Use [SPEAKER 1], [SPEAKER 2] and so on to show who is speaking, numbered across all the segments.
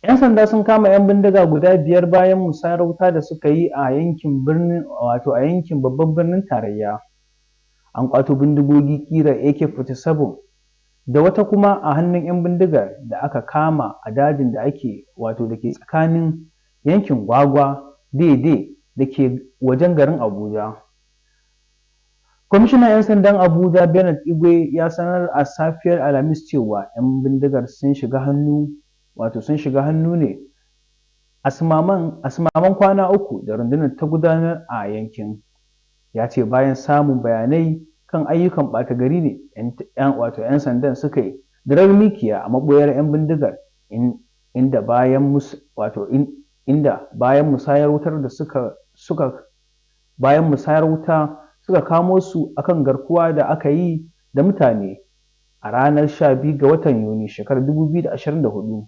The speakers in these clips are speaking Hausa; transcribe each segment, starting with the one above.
[SPEAKER 1] 'Yan sanda sun kama 'yan bindiga guda 5 bayan musayar wuta da suka yi a yankin babban birnin tarayya. An ƙwato bindigogi ƙirar AK-47 da wata kuma a hannun 'yan bindigar da aka kama a dajin da ke tsakanin yankin Gwagwa Dede da ke wajen garin Abuja. Kwamishinan 'Yan Sandan Abuja Bernard Igwe ya sanar a safiyar Alhamis cewa 'yan bindigar sun shiga hannu ne a sumaman kwana uku da rundunar ta gudanar a yankin. Ya ce bayan samun bayanai kan ayyukan ɓata gari ne 'yan sandan suka yi dirar mikiya a maɓoyar 'yan bindigar, inda bayan musayar wuta suka kamo su akan garkuwa da aka yi da mutane a ranar 12 ga watan Yuni shekarar 2024.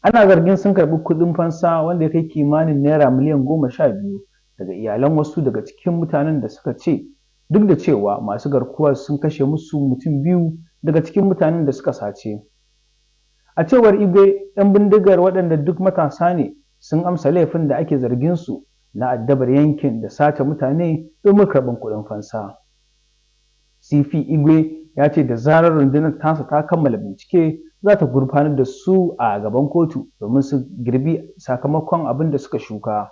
[SPEAKER 1] Ana zargin sun karɓi kuɗin fansa wanda ya kai kimanin naira miliyan 12 daga iyalan wasu daga cikin mutanen da suka ce duk da cewa masu garkuwar sun kashe musu mutum 2 daga cikin mutanen da suka sace. A cewar Igwe, 'yan bindigar waɗanda duk matasa ne sun amsa laifin da ake zargin su na addabar yankin da sace mutane domin karɓar kuɗin fansa. CP Igwe ya ce da zarar rundunar tasa ta kammala bincike za ta gurfanar da su a gaban kotu domin su girbi sakamakon abin da suka shuka.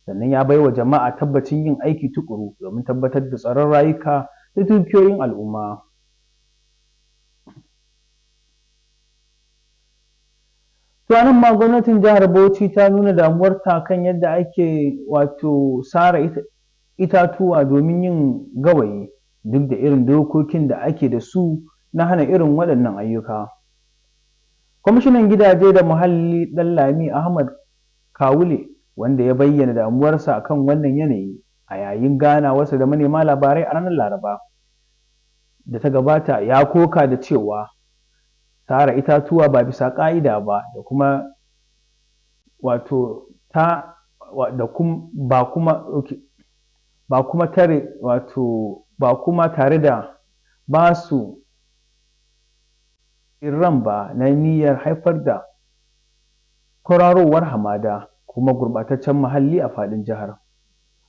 [SPEAKER 1] Sannan ya baiwa jama'a tabbacin yin aiki tukuru domin tabbatar da tsaron rayuka da dukiyoyin al'umma. Nan ma gwamnatin jihar Bauchi ta nuna damuwarta kan yadda ake sare itatuwa domin yin gawayi duk da irin dokokin da ake da su na hana irin waɗannan ayyuka. Kwamishinan Gidaje da Muhalli Ɗanlami Ahmad Kawule, wanda ya bayyana damuwarsa kan wannan yanayi a yayin ganawarsa da manema labarai a ranar Laraba da ta gabata, ya koka da cewa sare itatuwa ba bisa ƙa'ida ba ba kuma tare da ba su tsirran ba na niyyar haifar da kwararowar hamada kuma gurɓataccen muhalli a faɗin jihar.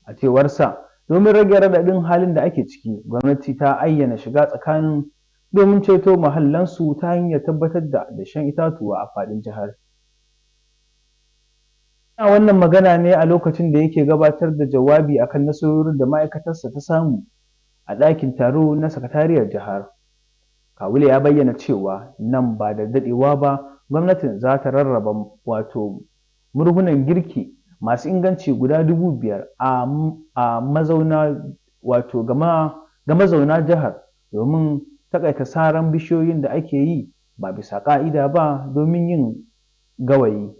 [SPEAKER 1] A cewarsa, domin rage raɗaɗin halin da ake ciki, gwamnati ta ayyana shiga tsakanin domin ceto muhallansu ta hanyar tabbatar da dashen itatuwa a faɗin jihar. Yana wannan magana ne a lokacin da yake gabatar da jawabi akan nasarorin da ma'aikatarsa ta samu a ɗakin taro na sakatariyar jihar. Kawule ya bayyana cewa nan ba da daɗewa ba gwamnatin za ta rarraba murhunan girki masu inganci guda 5,000 ga mazauna jihar domin taƙaita saran bishiyoyin da ake yi ba bisa ƙa'ida ba domin yin gawayi.